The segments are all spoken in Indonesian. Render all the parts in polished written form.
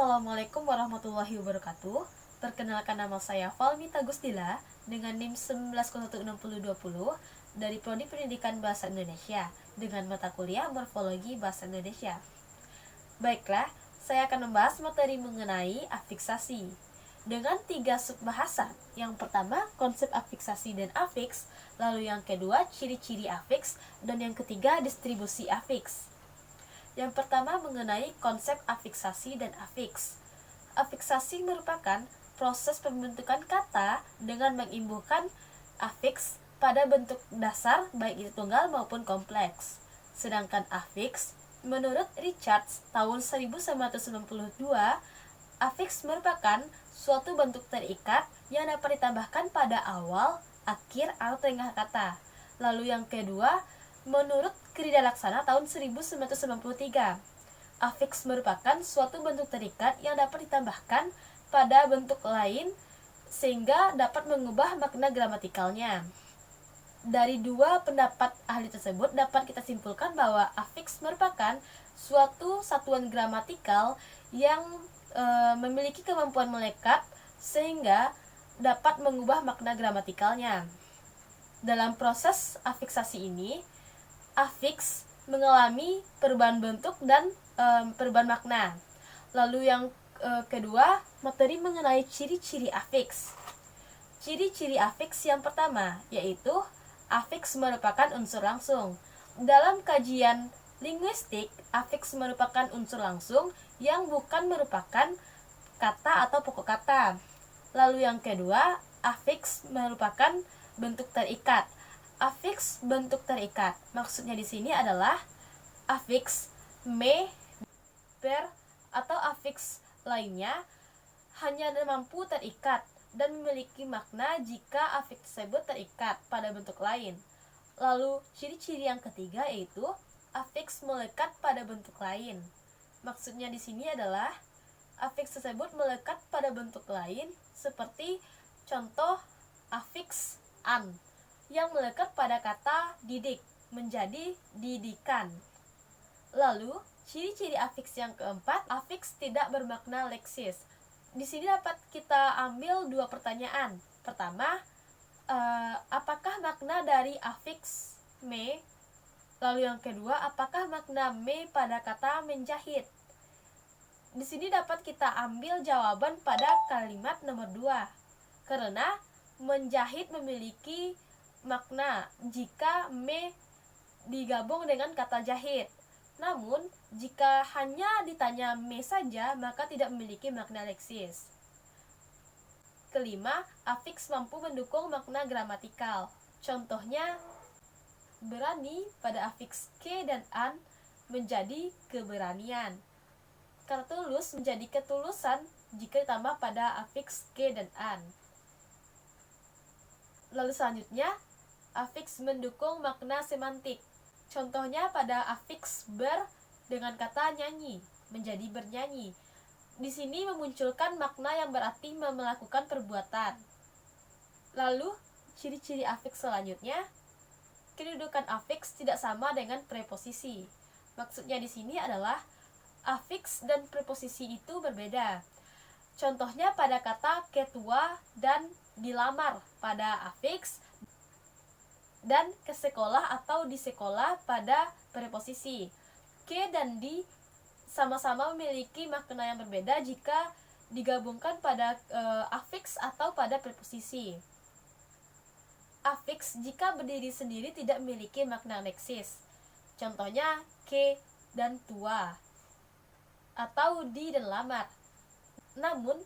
Assalamualaikum warahmatullahi wabarakatuh. Perkenalkan, nama saya Valmita Gustila dengan NIM 19016020 dari Prodi Pendidikan Bahasa Indonesia dengan mata kuliah Morfologi Bahasa Indonesia. Baiklah, saya akan membahas materi mengenai afiksasi dengan 3 subbahasan. Yang pertama, konsep afiksasi dan afiks, lalu yang kedua, ciri-ciri afiks, dan yang ketiga, distribusi afiks. Yang pertama mengenai konsep afiksasi dan afiks. Afiksasi merupakan proses pembentukan kata dengan mengimbuhkan afiks pada bentuk dasar baik itu tunggal maupun kompleks. Sedangkan afiks, menurut Richards tahun 1992, afiks merupakan suatu bentuk terikat yang dapat ditambahkan pada awal, akhir, atau tengah kata. Lalu yang kedua, menurut Krida Laksana tahun 1993, afiks merupakan suatu bentuk terikat yang dapat ditambahkan pada bentuk lain sehingga dapat mengubah makna gramatikalnya. Dari dua pendapat ahli tersebut dapat kita simpulkan bahwa afiks merupakan suatu satuan gramatikal yang memiliki kemampuan melekat sehingga dapat mengubah makna gramatikalnya. Dalam proses afiksasi ini, afiks mengalami perubahan bentuk dan perubahan makna. Lalu yang kedua, materi mengenai ciri-ciri afiks. Ciri-ciri afiks yang pertama yaitu afiks merupakan unsur langsung. Dalam kajian linguistik, afiks merupakan unsur langsung yang bukan merupakan kata atau pokok kata. Lalu yang kedua, afiks merupakan bentuk terikat. Afiks bentuk terikat, maksudnya di sini adalah afiks me, ber, atau afiks lainnya hanya mampu terikat dan memiliki makna jika afiks tersebut terikat pada bentuk lain. Lalu ciri-ciri yang ketiga yaitu afiks melekat pada bentuk lain. Maksudnya di sini adalah afiks tersebut melekat pada bentuk lain seperti contoh afiks an yang melekat pada kata didik menjadi didikan. Lalu, ciri-ciri afiks yang keempat, afiks tidak bermakna leksis. Di sini dapat kita ambil dua pertanyaan. Pertama, apakah makna dari afiks me? Lalu yang kedua, apakah makna me pada kata menjahit? Di sini dapat kita ambil jawaban pada kalimat nomor 2. Karena menjahit memiliki makna jika me digabung dengan kata jahit. Namun, jika hanya ditanya me saja, maka tidak memiliki makna leksis. Kelima, afiks mampu mendukung makna gramatikal. Contohnya, berani pada afiks ke dan an menjadi keberanian. Kata tulus menjadi ketulusan jika ditambah pada afiks ke dan an. Lalu selanjutnya, afiks mendukung makna semantik. Contohnya pada afiks ber dengan kata nyanyi menjadi bernyanyi. Di sini memunculkan makna yang berarti melakukan perbuatan. Lalu ciri-ciri afiks selanjutnya, kedudukan afiks tidak sama dengan preposisi. Maksudnya di sini adalah afiks dan preposisi itu berbeda. Contohnya pada kata ketua dan dilamar pada afiks dan ke sekolah atau di sekolah pada preposisi. Ke dan di sama-sama memiliki makna yang berbeda jika digabungkan pada afiks atau pada preposisi. Afiks jika berdiri sendiri tidak memiliki makna leksis. Contohnya ke dan tua atau di dan lamar. Namun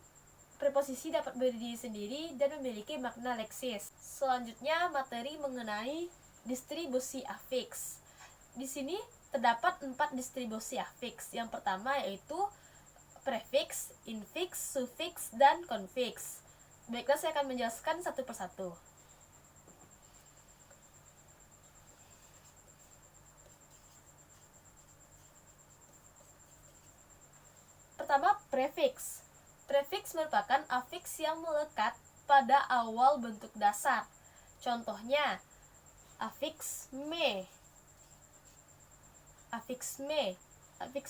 preposisi dapat berdiri sendiri dan memiliki makna leksis. Selanjutnya, materi mengenai distribusi afiks. Di sini terdapat 4 distribusi afiks. Yang pertama yaitu prefiks, infiks, sufiks, dan konfiks. Baiklah, saya akan menjelaskan satu persatu. Pertama, prefiks. Prefiks merupakan afiks yang melekat pada awal bentuk dasar. Contohnya, afiks me. Afiks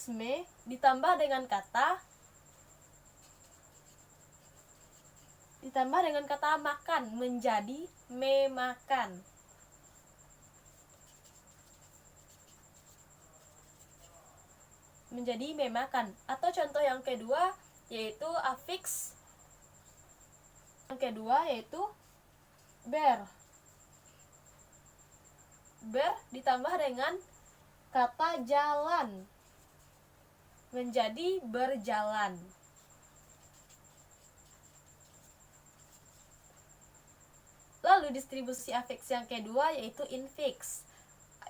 me ditambah dengan kata ditambah dengan kata makan menjadi memakan. Menjadi memakan. Atau contoh yang kedua yaitu afiks. Yang kedua yaitu ber. Ber ditambah dengan kata jalan menjadi berjalan. Lalu distribusi afiks yang kedua yaitu infiks,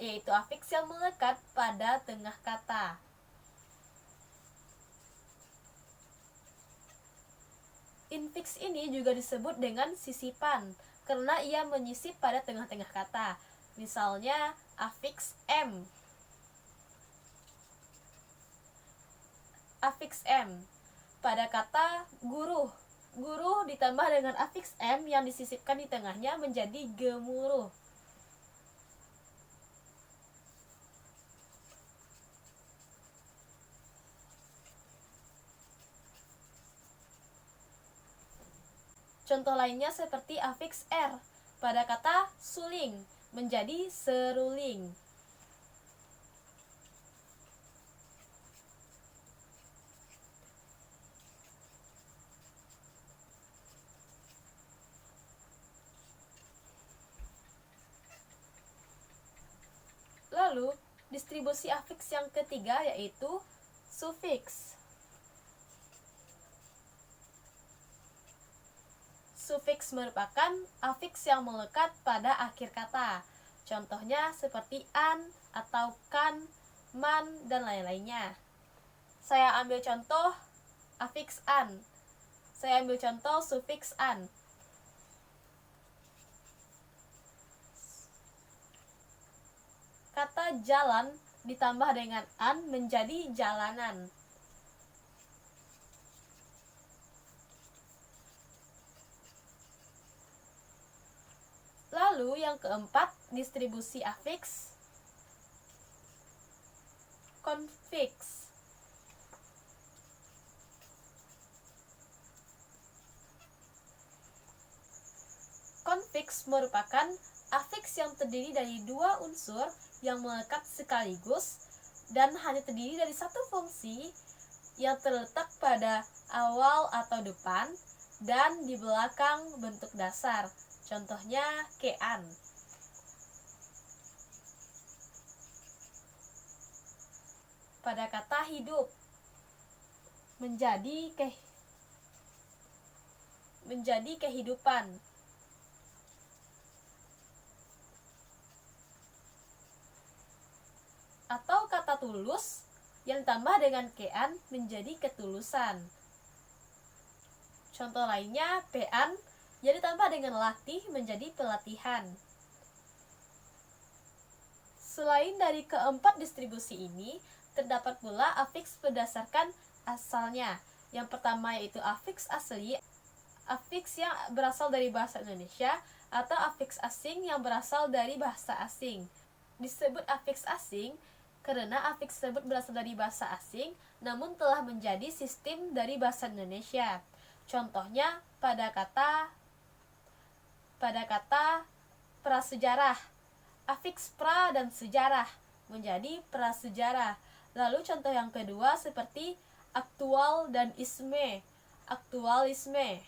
yaitu afiks yang melekat pada tengah kata. Infiks ini juga disebut dengan sisipan karena ia menyisip pada tengah-tengah kata. Misalnya afiks M. Afiks M pada kata guru. Guru ditambah dengan afiks M yang disisipkan di tengahnya menjadi gemuruh. Contoh lainnya seperti afiks R pada kata suling menjadi seruling. Lalu, distribusi afiks yang ketiga yaitu sufiks. Sufiks merupakan afiks yang melekat pada akhir kata. Contohnya seperti an atau kan, man, dan lain-lainnya. Saya ambil contoh afiks an. Saya ambil contoh sufiks an. Kata jalan ditambah dengan an menjadi jalanan. Lalu yang keempat, distribusi afiks konfiks. Konfiks merupakan afiks yang terdiri dari dua unsur yang melekat sekaligus dan hanya terdiri dari satu fungsi yang terletak pada awal atau depan dan di belakang bentuk dasar. Contohnya kean. Pada kata hidup menjadi kehidupan. Atau kata tulus yang ditambah dengan kean menjadi ketulusan. Contoh lainnya pean yang ditambah dengan latih menjadi pelatihan. Selain dari keempat distribusi ini, terdapat pula afiks berdasarkan asalnya. Yang pertama yaitu afiks asli, afiks yang berasal dari bahasa Indonesia, atau afiks asing yang berasal dari bahasa asing. Disebut afiks asing karena afiks tersebut berasal dari bahasa asing, namun telah menjadi sistem dari bahasa Indonesia. Contohnya pada kata prasejarah, afiks pra dan sejarah menjadi prasejarah. Lalu contoh yang kedua seperti aktual dan isme, aktualisme.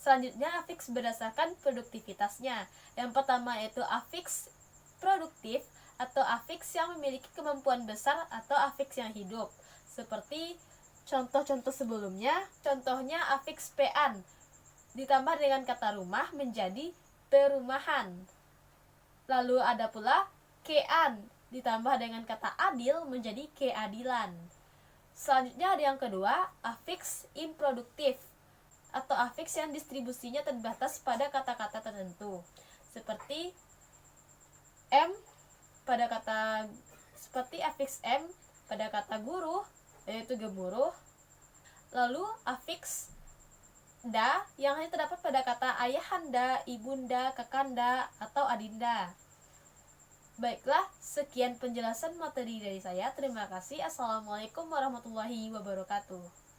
Selanjutnya afiks berdasarkan produktivitasnya. Yang pertama yaitu afiks produktif atau afiks yang memiliki kemampuan besar atau afiks yang hidup. Seperti contoh-contoh sebelumnya, contohnya afiks pean ditambah dengan kata rumah menjadi perumahan. Lalu ada pula kean ditambah dengan kata adil menjadi keadilan. Selanjutnya ada yang kedua, afiks improduktif atau afiks yang distribusinya terbatas pada kata-kata tertentu. Seperti afiks M pada kata guru yaitu gemuruh. Lalu afiks da yang hanya terdapat pada kata ayahanda, ibunda, kakanda, atau adinda. Baiklah, sekian penjelasan materi dari saya. Terima kasih. Assalamualaikum warahmatullahi wabarakatuh.